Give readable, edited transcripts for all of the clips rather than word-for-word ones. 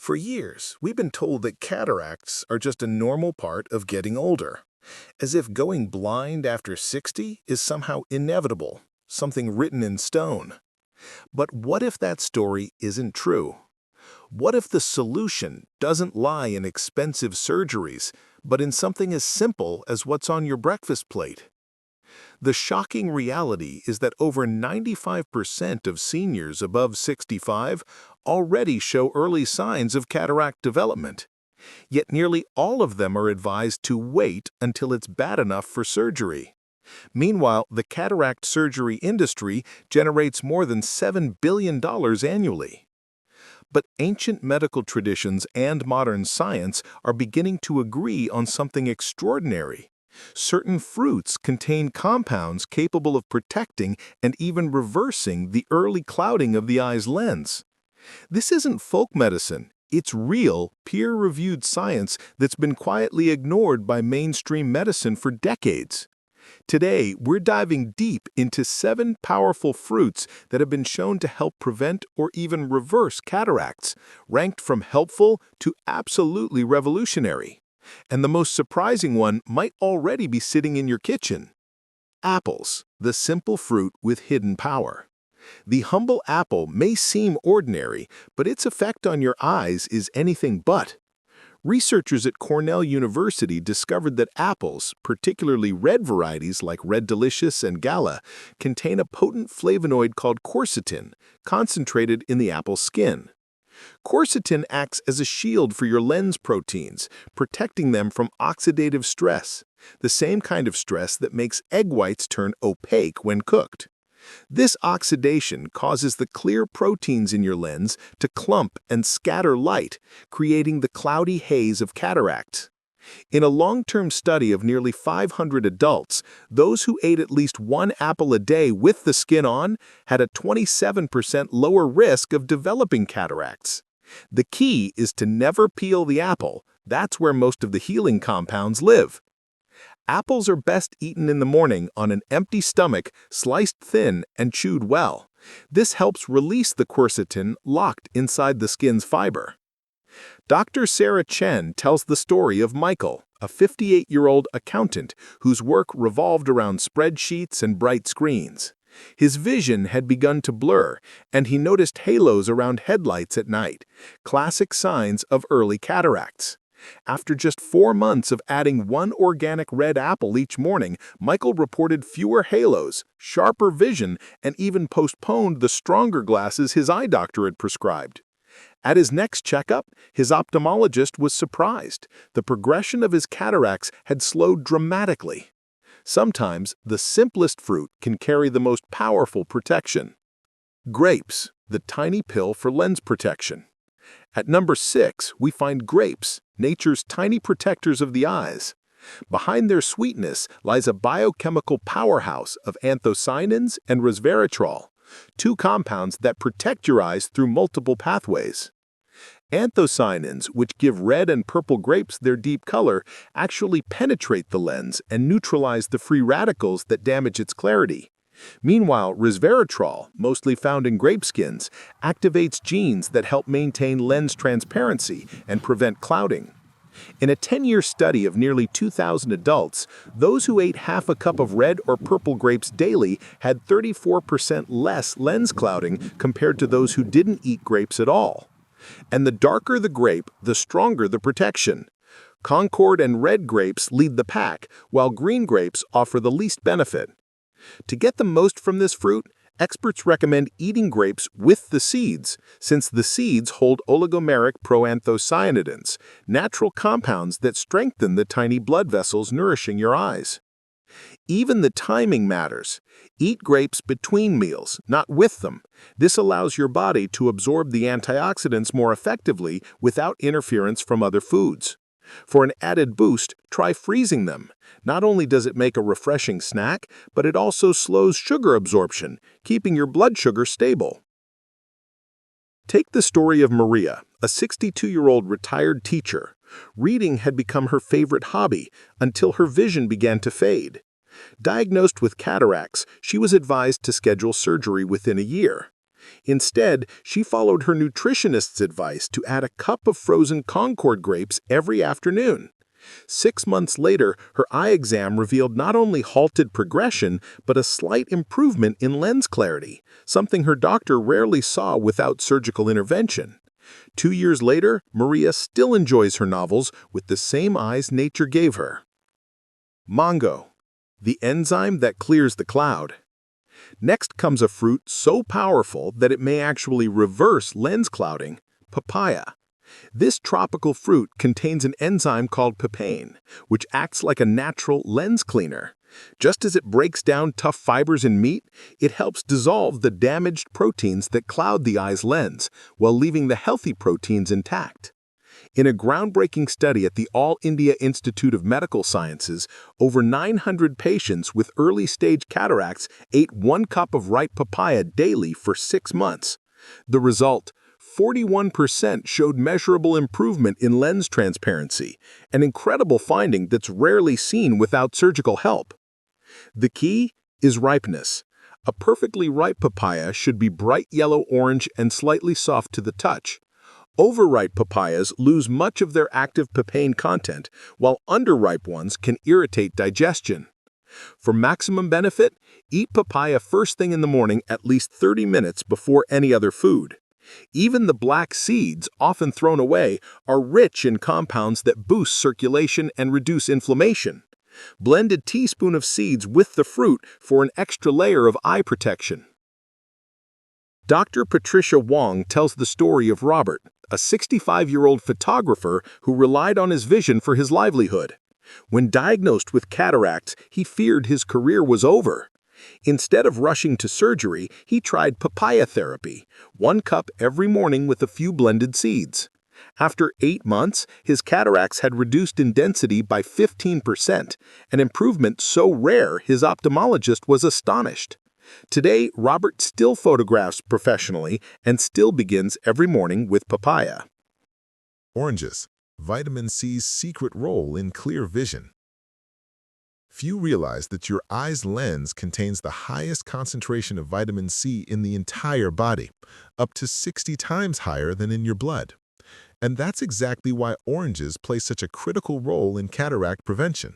For years, we've been told that cataracts are just a normal part of getting older, as if going blind after 60 is somehow inevitable, something written in stone. But what if that story isn't true? What if the solution doesn't lie in expensive surgeries, but in something as simple as what's on your breakfast plate? The shocking reality is that over 95% of seniors above 65 already show early signs of cataract development. Yet nearly all of them are advised to wait until it's bad enough for surgery. Meanwhile, the cataract surgery industry generates more than $7 billion annually. But ancient medical traditions and modern science are beginning to agree on something extraordinary. Certain fruits contain compounds capable of protecting and even reversing the early clouding of the eye's lens. This isn't folk medicine. It's real, peer-reviewed science that's been quietly ignored by mainstream medicine for decades. Today, we're diving deep into 7 powerful fruits that have been shown to help prevent or even reverse cataracts, ranked from helpful to absolutely revolutionary. And the most surprising one might already be sitting in your kitchen. Apples, the simple fruit with hidden power. The humble apple may seem ordinary, but its effect on your eyes is anything but. Researchers at Cornell University discovered that apples, particularly red varieties like Red Delicious and Gala, contain a potent flavonoid called quercetin, concentrated in the apple's skin. Quercetin acts as a shield for your lens proteins, protecting them from oxidative stress, the same kind of stress that makes egg whites turn opaque when cooked. This oxidation causes the clear proteins in your lens to clump and scatter light, creating the cloudy haze of cataracts. In a long-term study of nearly 500 adults, those who ate at least 1 apple a day with the skin on had a 27% lower risk of developing cataracts. The key is to never peel the apple. That's where most of the healing compounds live. Apples are best eaten in the morning on an empty stomach, sliced thin and chewed well. This helps release the quercetin locked inside the skin's fiber. Dr. Sarah Chen tells the story of Michael, a 58-year-old accountant whose work revolved around spreadsheets and bright screens. His vision had begun to blur, and he noticed halos around headlights at night, classic signs of early cataracts. After just 4 months of adding 1 organic red apple each morning, Michael reported fewer halos, sharper vision, and even postponed the stronger glasses his eye doctor had prescribed. At his next checkup, his ophthalmologist was surprised. The progression of his cataracts had slowed dramatically. Sometimes, the simplest fruit can carry the most powerful protection. Grapes, the tiny pill for lens protection. At number 6, we find grapes, nature's tiny protectors of the eyes. Behind their sweetness lies a biochemical powerhouse of anthocyanins and resveratrol, 2 compounds that protect your eyes through multiple pathways. Anthocyanins, which give red and purple grapes their deep color, actually penetrate the lens and neutralize the free radicals that damage its clarity. Meanwhile, resveratrol, mostly found in grape skins, activates genes that help maintain lens transparency and prevent clouding. In a 10-year study of nearly 2,000 adults, those who ate half a cup of red or purple grapes daily had 34% less lens clouding compared to those who didn't eat grapes at all. And the darker the grape, the stronger the protection. Concord and red grapes lead the pack, while green grapes offer the least benefit. To get the most from this fruit, experts recommend eating grapes with the seeds, since the seeds hold oligomeric proanthocyanidins, natural compounds that strengthen the tiny blood vessels nourishing your eyes. Even the timing matters. Eat grapes between meals, not with them. This allows your body to absorb the antioxidants more effectively without interference from other foods. For an added boost, try freezing them. Not only does it make a refreshing snack, but it also slows sugar absorption, keeping your blood sugar stable. Take the story of Maria, a 62-year-old retired teacher. Reading had become her favorite hobby until her vision began to fade. Diagnosed with cataracts, she was advised to schedule surgery within a year. Instead, she followed her nutritionist's advice to add a cup of frozen Concord grapes every afternoon. 6 months later, her eye exam revealed not only halted progression, but a slight improvement in lens clarity, something her doctor rarely saw without surgical intervention. 2 years later, Maria still enjoys her novels with the same eyes nature gave her. Mango, the enzyme that clears the cloud. Next comes a fruit so powerful that it may actually reverse lens clouding, papaya. This tropical fruit contains an enzyme called papain, which acts like a natural lens cleaner. Just as it breaks down tough fibers in meat, it helps dissolve the damaged proteins that cloud the eye's lens, while leaving the healthy proteins intact. In a groundbreaking study at the All India Institute of Medical Sciences, over 900 patients with early-stage cataracts ate 1 cup of ripe papaya daily for 6 months. The result: 41% showed measurable improvement in lens transparency, an incredible finding that's rarely seen without surgical help. The key is ripeness. A perfectly ripe papaya should be bright yellow-orange and slightly soft to the touch. Overripe papayas lose much of their active papain content, while underripe ones can irritate digestion. For maximum benefit, eat papaya first thing in the morning at least 30 minutes before any other food. Even the black seeds, often thrown away, are rich in compounds that boost circulation and reduce inflammation. Blend a teaspoon of seeds with the fruit for an extra layer of eye protection. Dr. Patricia Wong tells the story of Robert, a 65-year-old photographer who relied on his vision for his livelihood. When diagnosed with cataracts, he feared his career was over. Instead of rushing to surgery, he tried papaya therapy, 1 cup every morning with a few blended seeds. After 8 months, his cataracts had reduced in density by 15%, an improvement so rare his ophthalmologist was astonished. Today, Robert still photographs professionally and still begins every morning with papaya. Oranges, vitamin C's secret role in clear vision. Few realize that your eye's lens contains the highest concentration of vitamin C in the entire body, up to 60 times higher than in your blood. And that's exactly why oranges play such a critical role in cataract prevention.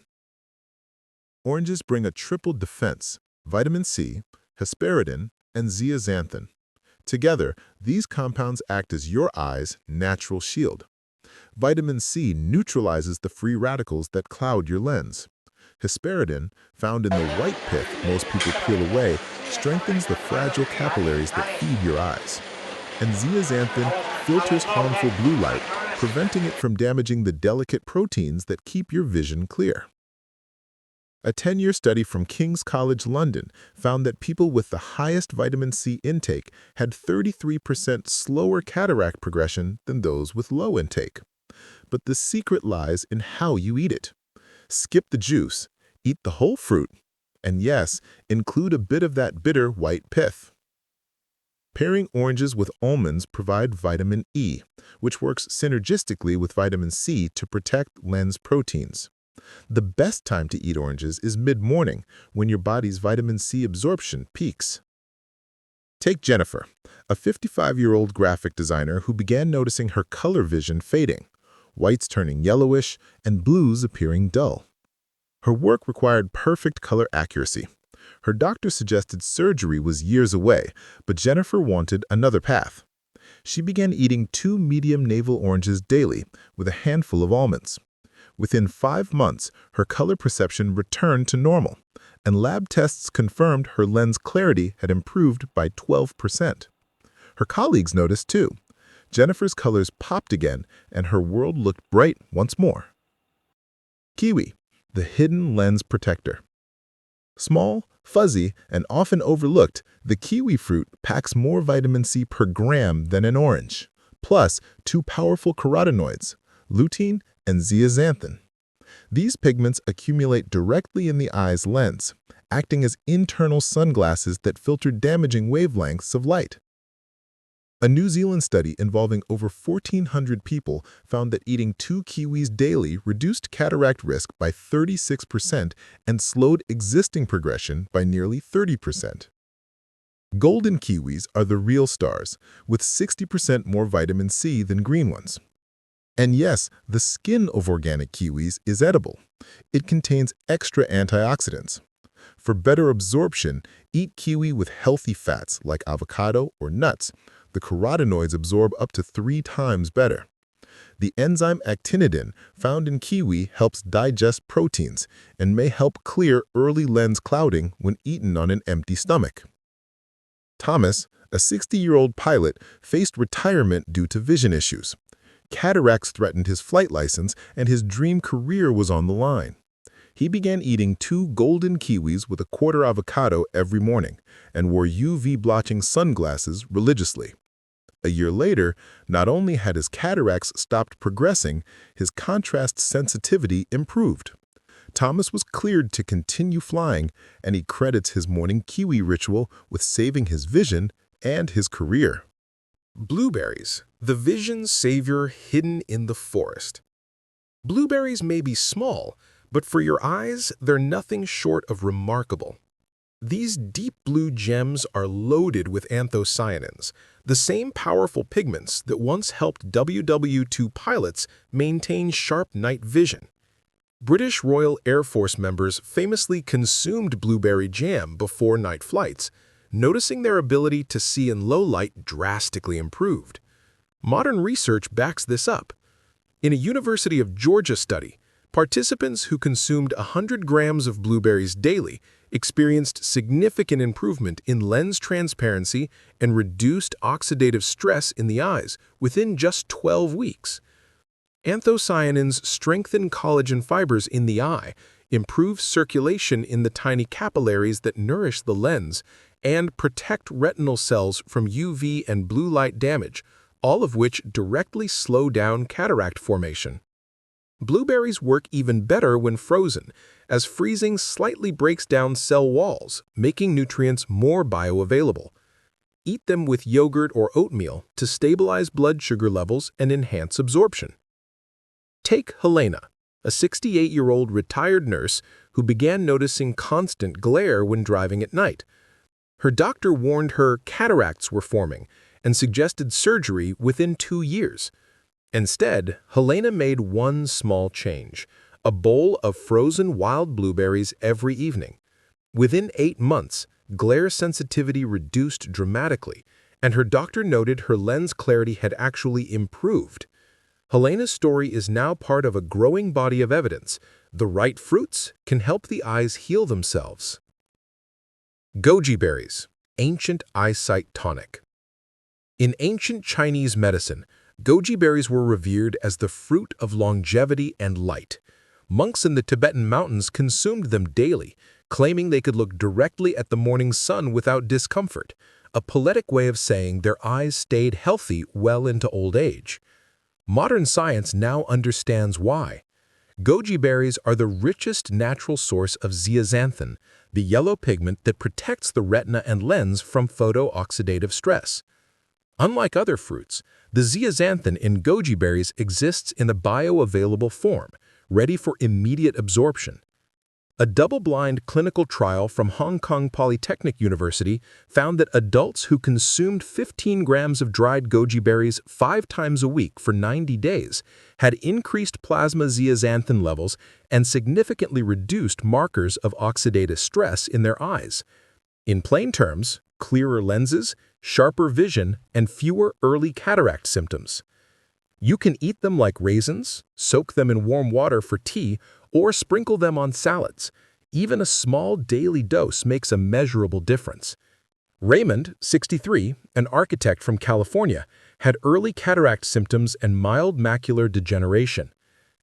Oranges bring a triple defense: vitamin C, hesperidin, and zeaxanthin. Together, these compounds act as your eye's natural shield. Vitamin C neutralizes the free radicals that cloud your lens. Hesperidin, found in the white pith most people peel away, strengthens the fragile capillaries that feed your eyes. And zeaxanthin filters harmful blue light, preventing it from damaging the delicate proteins that keep your vision clear. A 10-year study from King's College London found that people with the highest vitamin C intake had 33% slower cataract progression than those with low intake. But the secret lies in how you eat it. Skip the juice, eat the whole fruit, and yes, include a bit of that bitter white pith. Pairing oranges with almonds provide vitamin E, which works synergistically with vitamin C to protect lens proteins. The best time to eat oranges is mid-morning, when your body's vitamin C absorption peaks. Take Jennifer, a 55-year-old graphic designer who began noticing her color vision fading, whites turning yellowish, and blues appearing dull. Her work required perfect color accuracy. Her doctor suggested surgery was years away, but Jennifer wanted another path. She began eating 2 medium navel oranges daily with a handful of almonds. Within 5 months, her color perception returned to normal, and lab tests confirmed her lens clarity had improved by 12%. Her colleagues noticed too. Jennifer's colors popped again, and her world looked bright once more. Kiwi, the hidden lens protector. Small, fuzzy, and often overlooked, the kiwi fruit packs more vitamin C per gram than an orange, plus 2 powerful carotenoids, lutein and zeaxanthin. These pigments accumulate directly in the eye's lens, acting as internal sunglasses that filter damaging wavelengths of light. A New Zealand study involving over 1,400 people found that eating 2 kiwis daily reduced cataract risk by 36% and slowed existing progression by nearly 30%. Golden kiwis are the real stars, with 60% more vitamin C than green ones. And yes, the skin of organic kiwis is edible. It contains extra antioxidants. For better absorption, eat kiwi with healthy fats like avocado or nuts. The carotenoids absorb up to 3 times better. The enzyme actinidin found in kiwi helps digest proteins and may help clear early lens clouding when eaten on an empty stomach. Thomas, a 60-year-old pilot, faced retirement due to vision issues. Cataracts threatened his flight license, and his dream career was on the line. He began eating 2 golden kiwis with a quarter avocado every morning and wore UV-blotching sunglasses religiously. A year later, not only had his cataracts stopped progressing, his contrast sensitivity improved. Thomas was cleared to continue flying, and he credits his morning kiwi ritual with saving his vision and his career. Blueberries, the vision savior hidden in the forest. Blueberries may be small, but for your eyes, they're nothing short of remarkable. These deep blue gems are loaded with anthocyanins, the same powerful pigments that once helped WW2 pilots maintain sharp night vision. British Royal Air Force members famously consumed blueberry jam before night flights, noticing their ability to see in low light drastically improved. Modern research backs this up. In a University of Georgia study, participants who consumed 100 grams of blueberries daily experienced significant improvement in lens transparency and reduced oxidative stress in the eyes within just 12 weeks. Anthocyanins strengthen collagen fibers in the eye, improve circulation in the tiny capillaries that nourish the lens, and protect retinal cells from UV and blue light damage, all of which directly slow down cataract formation. Blueberries work even better when frozen, as freezing slightly breaks down cell walls, making nutrients more bioavailable. Eat them with yogurt or oatmeal to stabilize blood sugar levels and enhance absorption. Take Helena, a 68-year-old retired nurse who began noticing constant glare when driving at night. Her doctor warned her cataracts were forming and suggested surgery within 2 years. Instead, Helena made one small change: a bowl of frozen wild blueberries every evening. Within 8 months, glare sensitivity reduced dramatically, and her doctor noted her lens clarity had actually improved. Helena's story is now part of a growing body of evidence. The right fruits can help the eyes heal themselves. Goji berries, ancient eyesight tonic. In ancient Chinese medicine, goji berries were revered as the fruit of longevity and light. Monks in the Tibetan mountains consumed them daily, claiming they could look directly at the morning sun without discomfort, a poetic way of saying their eyes stayed healthy well into old age. Modern science now understands why. Goji berries are the richest natural source of zeaxanthin, the yellow pigment that protects the retina and lens from photooxidative stress. Unlike other fruits, the zeaxanthin in goji berries exists in a bioavailable form, ready for immediate absorption. A double-blind clinical trial from Hong Kong Polytechnic University found that adults who consumed 15 grams of dried goji berries 5 times a week for 90 days had increased plasma zeaxanthin levels and significantly reduced markers of oxidative stress in their eyes. In plain terms, clearer lenses, sharper vision, and fewer early cataract symptoms. You can eat them like raisins, soak them in warm water for tea, or sprinkle them on salads. Even a small daily dose makes a measurable difference. Raymond, 63, an architect from California, had early cataract symptoms and mild macular degeneration.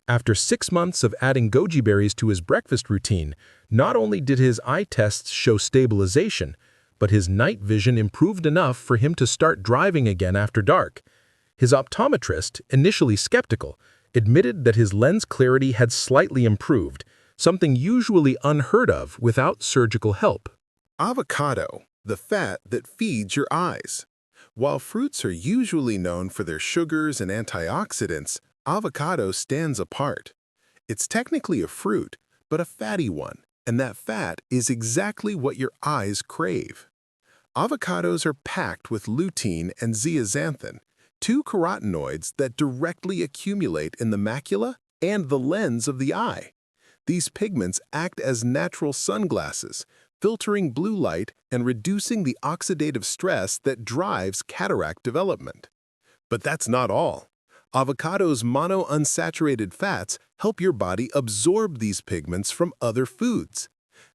After 6 months of adding goji berries to his breakfast routine, not only did his eye tests show stabilization, but his night vision improved enough for him to start driving again after dark. His optometrist, initially skeptical, admitted that his lens clarity had slightly improved, something usually unheard of without surgical help. Avocado, the fat that feeds your eyes. While fruits are usually known for their sugars and antioxidants, avocado stands apart. It's technically a fruit, but a fatty one, and that fat is exactly what your eyes crave. Avocados are packed with lutein and zeaxanthin, two carotenoids that directly accumulate in the macula and the lens of the eye. These pigments act as natural sunglasses, filtering blue light and reducing the oxidative stress that drives cataract development. But that's not all. Avocado's monounsaturated fats help your body absorb these pigments from other foods.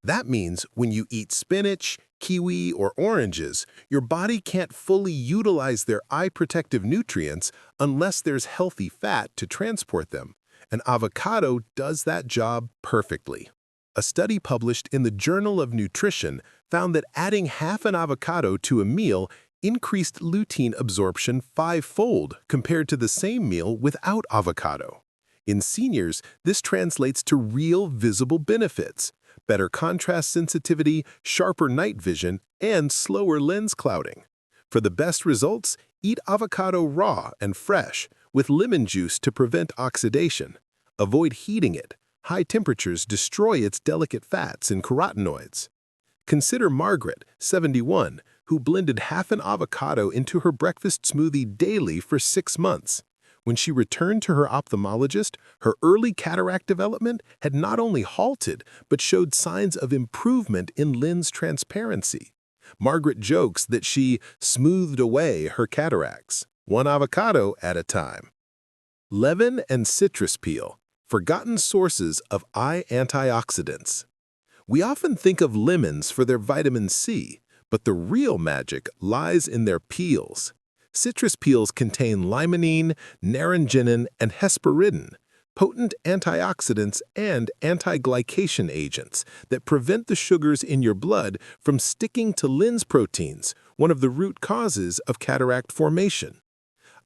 That means when you eat spinach, kiwi, or oranges, your body can't fully utilize their eye protective nutrients unless there's healthy fat to transport them. An avocado does that job perfectly. A study published in the Journal of Nutrition found that adding half an avocado to a meal increased lutein absorption 5-fold compared to the same meal without avocado. In seniors, this translates to real visible benefits: better contrast sensitivity, sharper night vision, and slower lens clouding. For the best results, eat avocado raw and fresh, with lemon juice to prevent oxidation. Avoid heating it. High temperatures destroy its delicate fats and carotenoids. Consider Margaret, 71, who blended half an avocado into her breakfast smoothie daily for 6 months. When she returned to her ophthalmologist, her early cataract development had not only halted, but showed signs of improvement in lens transparency. Margaret jokes that she smoothed away her cataracts, one avocado at a time. Lemon and citrus peel, forgotten sources of eye antioxidants. We often think of lemons for their vitamin C, but the real magic lies in their peels. Citrus peels contain limonene, naringenin, and hesperidin, potent antioxidants and anti-glycation agents that prevent the sugars in your blood from sticking to lens proteins, one of the root causes of cataract formation.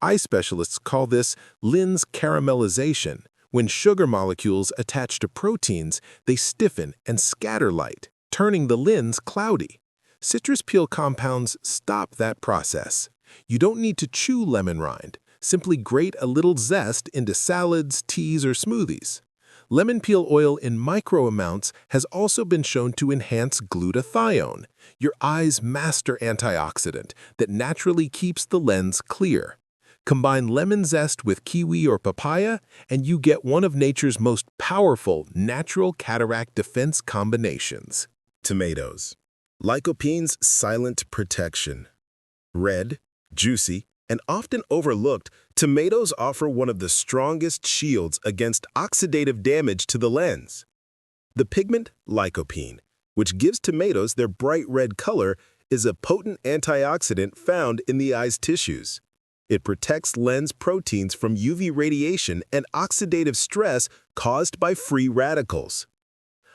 Eye specialists call this lens caramelization. When sugar molecules attach to proteins, they stiffen and scatter light, turning the lens cloudy. Citrus peel compounds stop that process. You don't need to chew lemon rind. Simply grate a little zest into salads, teas, or smoothies. Lemon peel oil in micro amounts has also been shown to enhance glutathione, your eye's master antioxidant that naturally keeps the lens clear. Combine lemon zest with kiwi or papaya, and you get one of nature's most powerful natural cataract defense combinations. Tomatoes. Lycopene's silent protection. Red, juicy, and often overlooked, tomatoes offer one of the strongest shields against oxidative damage to the lens. The pigment lycopene, which gives tomatoes their bright red color, is a potent antioxidant found in the eye's tissues. It protects lens proteins from UV radiation and oxidative stress caused by free radicals.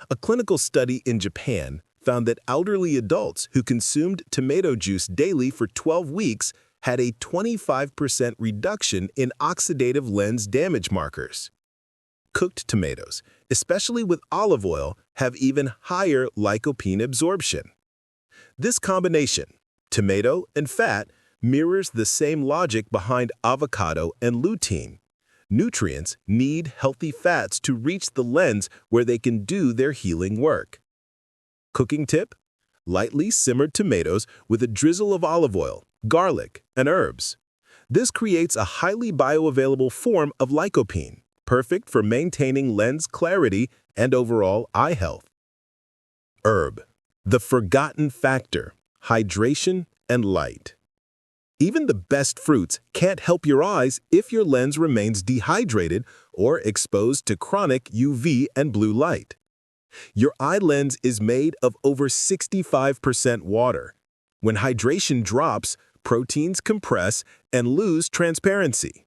A clinical study in Japan found that elderly adults who consumed tomato juice daily for 12 weeks had a 25% reduction in oxidative lens damage markers. Cooked tomatoes, especially with olive oil, have even higher lycopene absorption. This combination, tomato and fat, mirrors the same logic behind avocado and lutein. Nutrients need healthy fats to reach the lens where they can do their healing work. Cooking tip: lightly simmered tomatoes with a drizzle of olive oil, garlic, and herbs. This creates a highly bioavailable form of lycopene, perfect for maintaining lens clarity and overall eye health. Herb, the forgotten factor: hydration and light. Even the best fruits can't help your eyes if your lens remains dehydrated or exposed to chronic UV and blue light. Your eye lens is made of over 65% water. When hydration drops, proteins compress and lose transparency.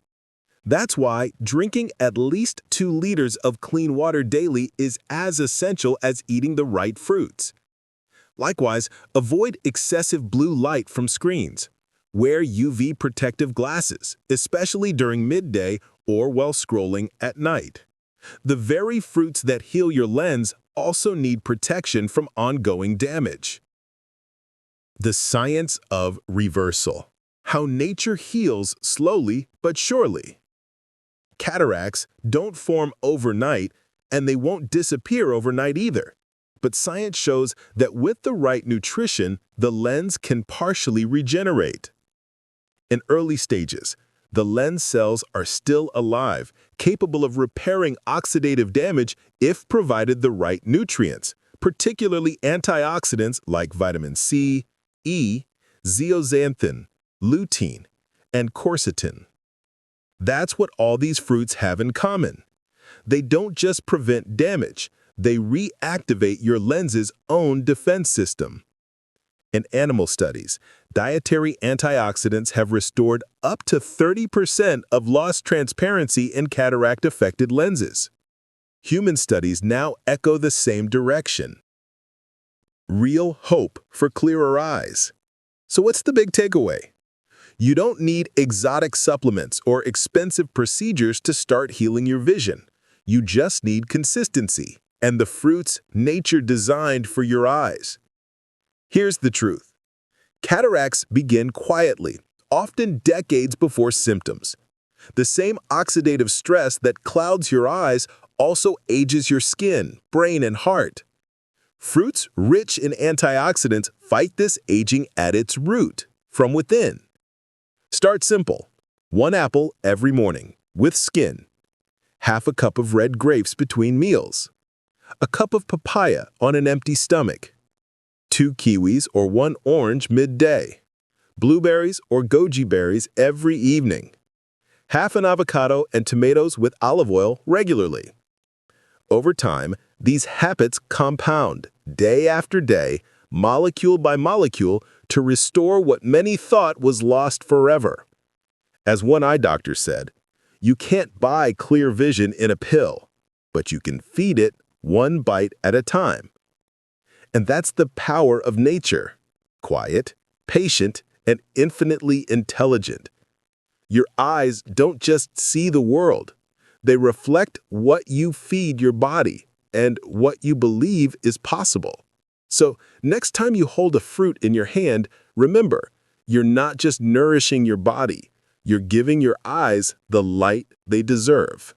That's why drinking at least 2 liters of clean water daily is as essential as eating the right fruits. Likewise, avoid excessive blue light from screens. Wear UV protective glasses, especially during midday or while scrolling at night. The very fruits that heal your lens also need protection from ongoing damage. The science of reversal: how nature heals slowly but surely. Cataracts don't form overnight, and they won't disappear overnight either. But science shows that with the right nutrition, the lens can partially regenerate. In early stages, the lens cells are still alive, capable of repairing oxidative damage if provided the right nutrients, particularly antioxidants like vitamin C, E, zeaxanthin, lutein, and quercetin. That's what all these fruits have in common. They don't just prevent damage, they reactivate your lens's own defense system. In animal studies, dietary antioxidants have restored up to 30% of lost transparency in cataract-affected lenses. Human studies now echo the same direction. Real hope for clearer eyes. So what's the big takeaway? You don't need exotic supplements or expensive procedures to start healing your vision. You just need consistency and the fruits nature designed for your eyes. Here's the truth. Cataracts begin quietly, often decades before symptoms. The same oxidative stress that clouds your eyes also ages your skin, brain, and heart. Fruits rich in antioxidants fight this aging at its root, from within. Start simple. 1 apple every morning, with skin. Half a cup of red grapes between meals. A cup of papaya on an empty stomach. 2 kiwis or 1 orange midday. Blueberries or goji berries every evening. Half an avocado and tomatoes with olive oil regularly. Over time, these habits compound, day after day, molecule by molecule, to restore what many thought was lost forever. As one eye doctor said, you can't buy clear vision in a pill, but you can feed it 1 bite at a time. And that's the power of nature. Quiet, patient, and infinitely intelligent. Your eyes don't just see the world. They reflect what you feed your body and what you believe is possible. So next time you hold a fruit in your hand, remember, you're not just nourishing your body. You're giving your eyes the light they deserve.